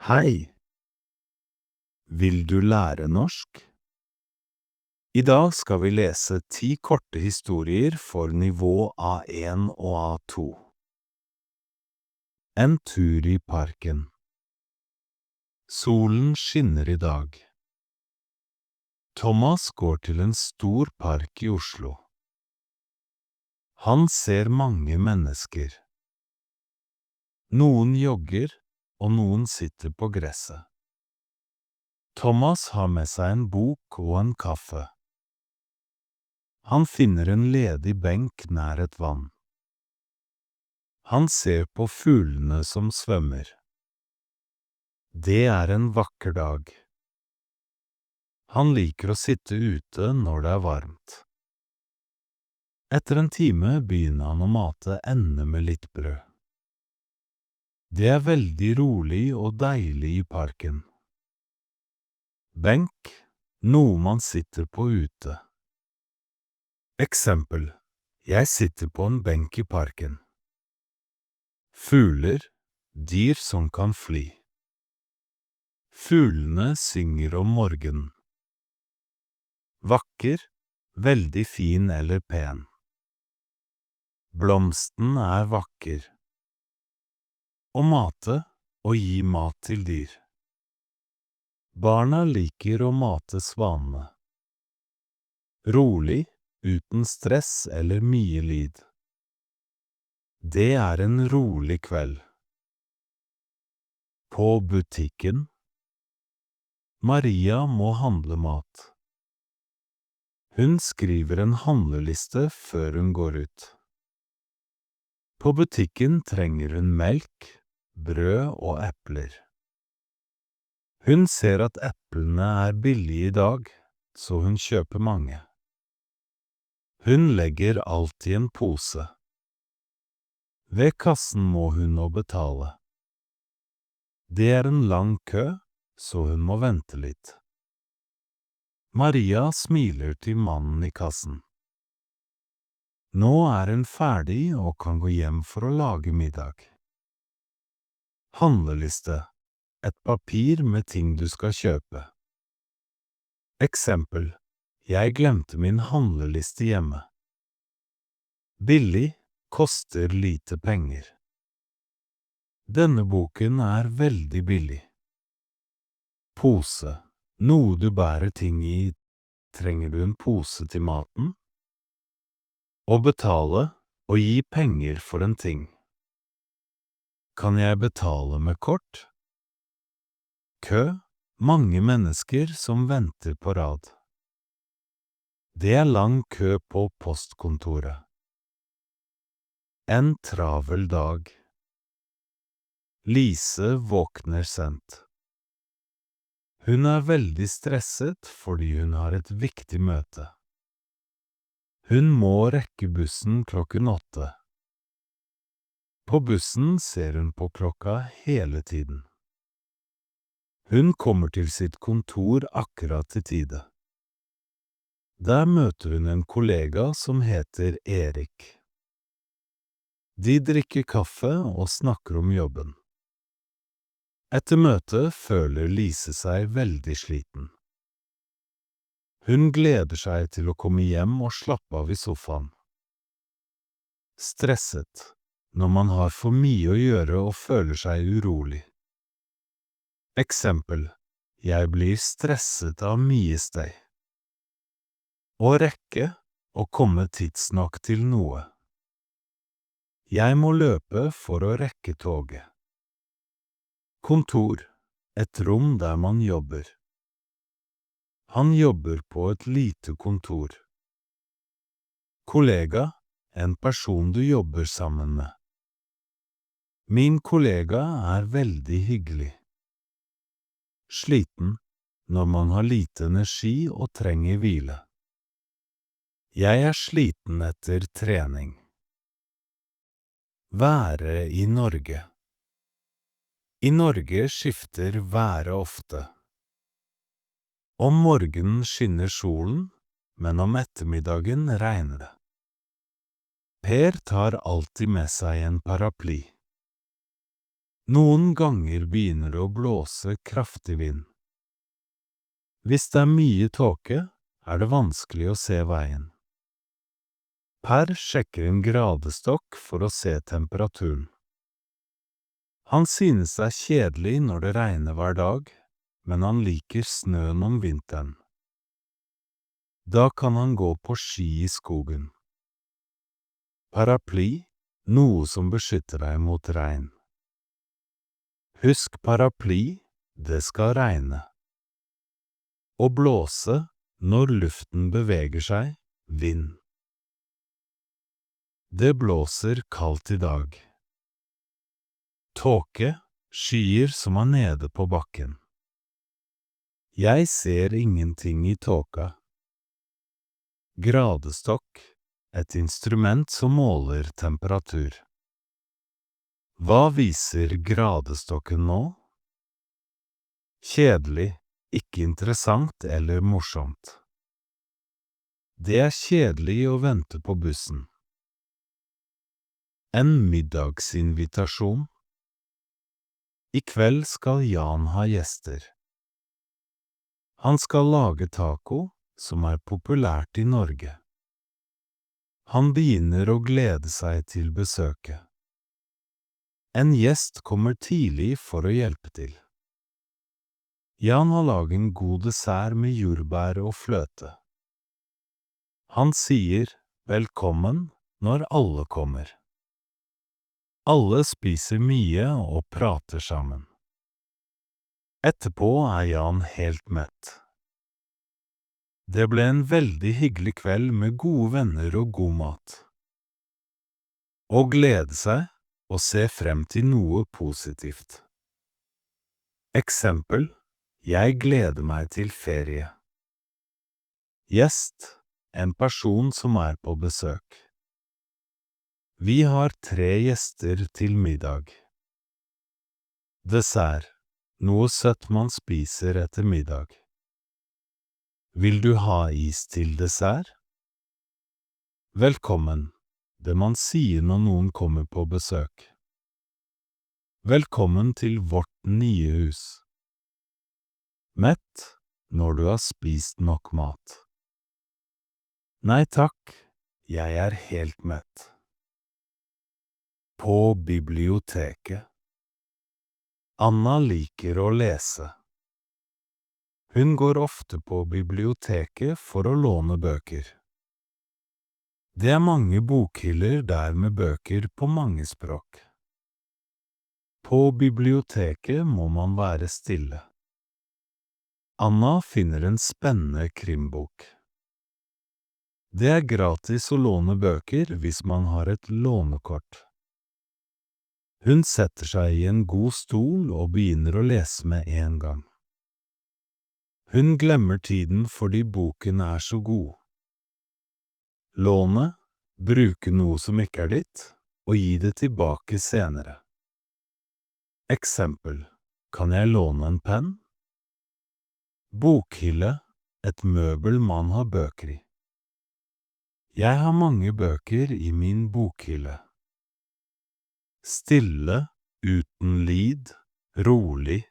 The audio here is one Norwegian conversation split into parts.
Hei, vil du lære norsk? I dag skal vi lese 10 korte historier for nivå A1 og A2. En tur i parken. Solen skinner i dag. Thomas går til en stor park i Oslo. Han ser mange mennesker. Noen jogger, og noen sitter på gresset. Thomas har med seg en bok og en kaffe. Han finner en ledig benk nær et vann. Han ser på fuglene som svømmer. Det er en vakker dag. Han liker å sitte ute når det er varmt. Etter en time begynner han å mate endene med litt brød. Det er veldig rolig og deilig i parken. Benk, noe man sitter på ute. Eksempel: Jeg sitter på en benk i parken. Fugler, dyr som kan fly. Fuglene synger om morgenen. Vakker, veldig fin eller pen. Blomsten er vakker. Å mate, å gi mat til dyr. Barna liker å mate svanene. Rolig, uten stress eller mye lyd. Det er en rolig kveld. På butikken. Maria må handle mat. Hun skriver en handleliste før hun går ut. På butikken trenger hun melk, brød og epler. Hun ser at eplene er billige i dag, så hun kjøper mange. Hun legger alt i en pose. Ved kassen må hun nå betale. Det er en lang kø, så hun må vente litt. Maria smiler til mannen i kassen. Nå er hun ferdig og kan gå hjem for å lage middag. Handleliste. Et papir med ting du skal kjøpe. Eksempel: Jeg glemte min handleliste hjemme. Billig, koster lite penger. Denne boken er veldig billig. Pose. Noe du bærer ting i. Trenger du en pose til maten? Å betale, å gi penger for en ting. Kan jeg betale med kort? Kø, mange mennesker som venter på rad. Det er lang kø på postkontoret. En travel dag. Lise våkner sent. Hun er veldig stresset fordi hun har et viktig møte. Hun må rekke bussen 8:00. På bussen ser hun på klokka hele tiden. Hun kommer til sitt kontor akkurat i tide. Der møter hun en kollega som heter Erik. De drikker kaffe og snakker om jobben. Etter møtet føler Lise seg veldig sliten. Hun gleder seg til å komme hjem og slappe av i sofaen. Stresset, når man har for mye å gjøre og føler seg urolig. Eksempel: Jeg blir stresset av mye støy. Å rekke, å komme tidsnok til noe. Jeg må løpe for å rekke toget. Kontor, et rom der man jobber. Han jobber på et lite kontor. Kollega, en person du jobber sammen med. Min kollega er veldig hyggelig. Sliten, når man har lite energi og trenger hvile. Jeg er sliten etter trening. Været i Norge. I Norge skifter været ofte. Om morgenen skinner solen, men om ettermiddagen regner det. Per tar alltid med seg en paraply. Noen ganger begynner det å blåse kraftig vind. Hvis det er mye tåke, er det vanskelig å se veien. Per sjekker en gradestokk for å se temperaturen. Han synes det er kjedelig når det regner hver dag, men han liker snøen om vinteren. Da kan han gå på ski i skogen. Paraply, noe som beskytter deg mot regn. Husk paraply, det skal regne. Å blåse, når luften beveger seg, vind. Det blåser kaldt i dag. Tåke, skyer som er nede på bakken. Jeg ser ingenting i tåka. Gradestokk, et instrument som måler temperatur. Hva viser gradestokken nå? Kjedelig, ikke interessant eller morsomt. Det er kjedelig å vente på bussen. En middagsinvitasjon. I kveld skal Jan ha gjester. Han skal lage taco, som er populært i Norge. Han begynner å glede seg til besøket. En gjest kommer tidlig for å hjelpe til. Jan har laget en god dessert med jordbær og fløte. Han sier velkommen når alle kommer. Alle spiser mye og prater sammen. Etterpå er Jan helt mett. Det ble en veldig hyggelig kveld med gode venner og god mat. Å glede seg og se frem til noe positivt. Eksempel: jeg gleder meg til ferie. Gjest: en person som er på besøk. Vi har 3 gjester til middag. Dessert: noe søtt man spiser etter middag. Vil du ha is til dessert? Velkommen, det man sier når noen kommer på besøk. Velkommen til vårt nye hus. Mett, når du har spist nok mat. Nei takk, jeg er helt mett. På biblioteket. Anna liker å lese. Hun går ofte på biblioteket for å låne bøker. Det er mange bokhyller der med bøker på mange språk. På biblioteket må man være stille. Anna finner en spennende krimbok. Det er gratis å låne bøker hvis man har et lånekort. Hun setter seg i en god stol og begynner å lese med en gang. Hun glemmer tiden fordi boken er så god. Låne, bruke noe som ikke er ditt, og gi det tilbake senere. Eksempel: kan jeg låne en penn? Bokhylle, et møbel man har bøker i. Jeg har mange bøker i min bokhylle. Stille, uten lyd, rolig.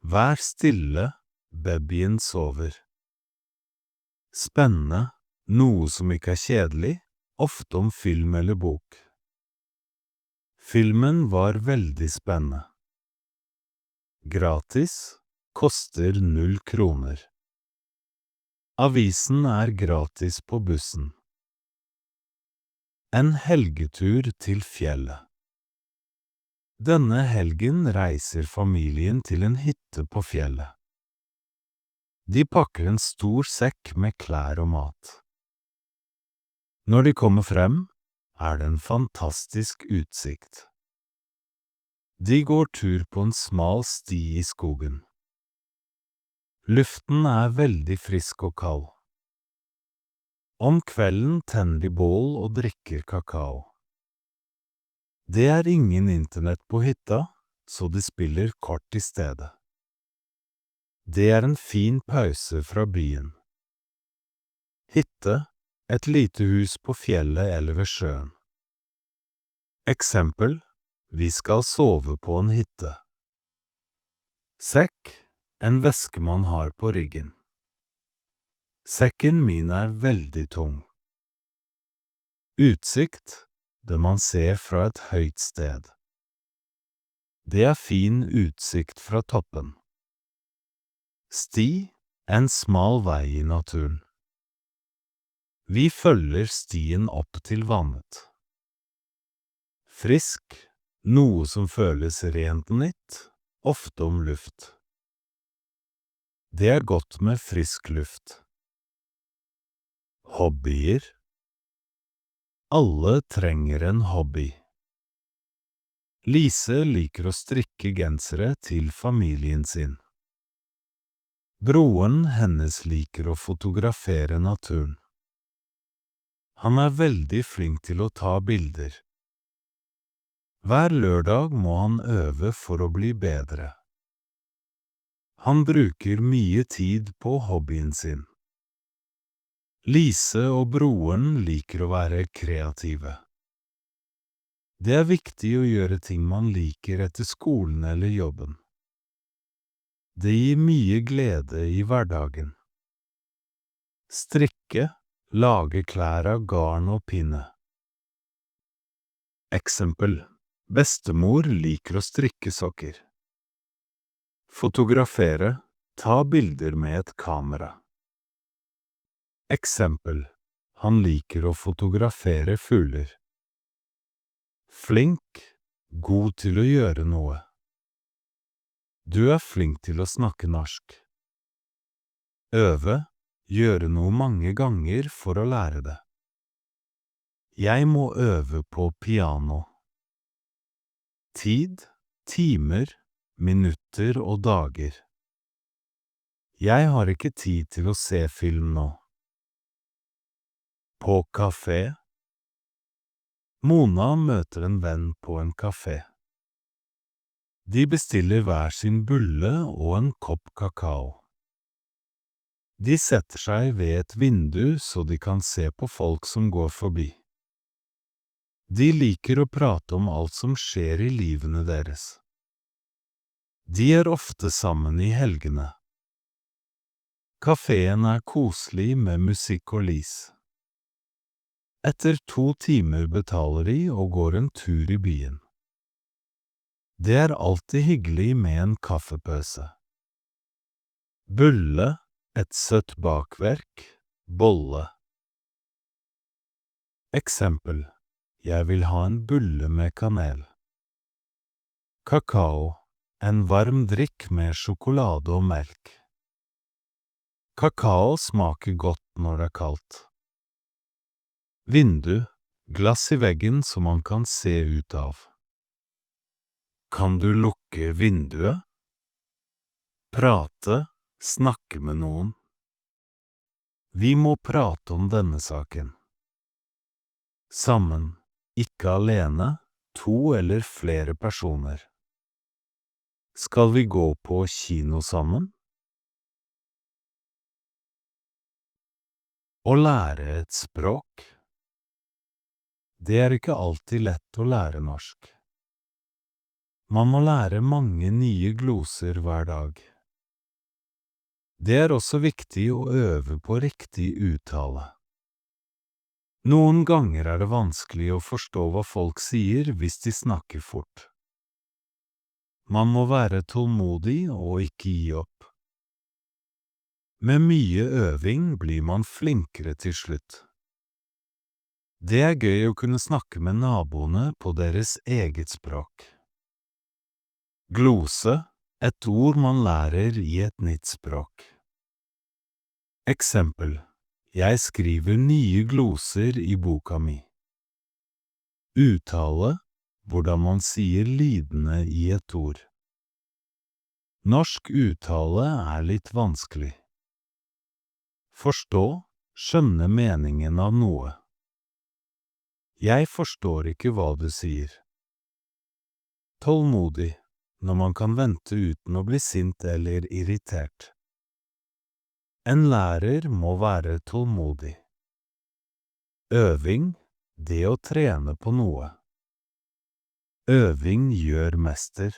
Vær stille, babyen sover. Spennende, noe som ikke er kjedelig, ofte om film eller bok. Filmen var veldig spennende. Gratis, koster 0 kroner. Avisen er gratis på bussen. En helgetur til fjellet. Denne helgen reiser familien til en hytte på fjellet. De pakker en stor sekk med klær og mat. Når de kommer frem, er det en fantastisk utsikt. De går tur på en smal sti i skogen. Luften er veldig frisk og kald. Om kvelden tenner de bål og drikker kakao. Det er ingen internett på hytta, så de spiller kort i stedet. Det er en fin pause fra byen. Hytte, et lite hus på fjellet eller ved sjøen. Eksempel: Vi skal sove på en hytte. Sekk, en veske man har på ryggen. Sekken min er veldig tung. Utsikt, det man ser fra et høyt sted. Det er fin utsikt fra toppen. Sti, en smal vei i naturen. Vi følger stien opp til vannet. Frisk, noe som føles rent og nytt, ofte om luft. Det er godt med frisk luft. Hobbyer. Alle trenger en hobby. Lise liker å strikke gensere til familien sin. Broren hennes liker å fotografere naturen. Han er veldig flink til å ta bilder. Hver lørdag må han øve for å bli bedre. Han bruker mye tid på hobbyen sin. Lise og broren liker å være kreative. Det er viktig å gjøre ting man liker etter skolen eller jobben. Det gir mye glede i hverdagen. Strikke, lage klær av garn og pinne. Eksempel: bestemor liker å strikke sokker. Fotografere, ta bilder med et kamera. Eksempel: han liker å fotografere fugler. Flink, god til å gjøre noe. Du er flink til å snakke norsk. Øve, gjøre noe mange ganger for å lære det. Jeg må øve på piano. Tid, timer, minutter og dager. Jeg har ikke tid til å se film nå. På kafé. Mona møter en venn på en kafé. De bestiller hver sin bulle og en kopp kakao. De setter seg ved et vindu så de kan se på folk som går forbi. De liker å prate om alt som skjer i livene deres. De er ofte sammen i helgene. Kaféen er koselig med musikk og lys. Etter 2 timer betaler de og går en tur i byen. Det er alltid hyggelig med en kaffepøse. Bulle, et søtt bakverk, bolle. Eksempel: jeg vil ha en bulle med kanel. Kakao, en varm drikk med sjokolade og melk. Kakao smaker godt når det er kaldt. Vindu, glass i veggen som man kan se ut av. Kan du lukke vinduet? Prate, snakke med noen. Vi må prate om denne saken. Sammen, ikke alene, 2 eller flere personer. Skal vi gå på kino sammen? Å lære et språk. Det er ikke alltid lett å lære norsk. Man må lære mange nye gloser hver dag. Det er også viktig å øve på riktig uttale. Noen ganger er det vanskelig å forstå hva folk sier hvis de snakker fort. Man må være tålmodig og ikke gi opp. Med mye øving blir man flinkere til slutt. Det er gøy å kunne snakke med naboene på deres eget språk. Glose, et ord man lærer i et nytt språk. Eksempel: jeg skriver nye gloser i boka mi. Uttale, hvordan man sier lydene i et ord. Norsk uttale er litt vanskelig. Forstå, skjønne meningen av noe. Jeg forstår ikke hva du sier. Tålmodig, når man kan vente uten å bli sint eller irritert. En lærer må være tålmodig. Øving, det å trene på noe. Øving gjør mester.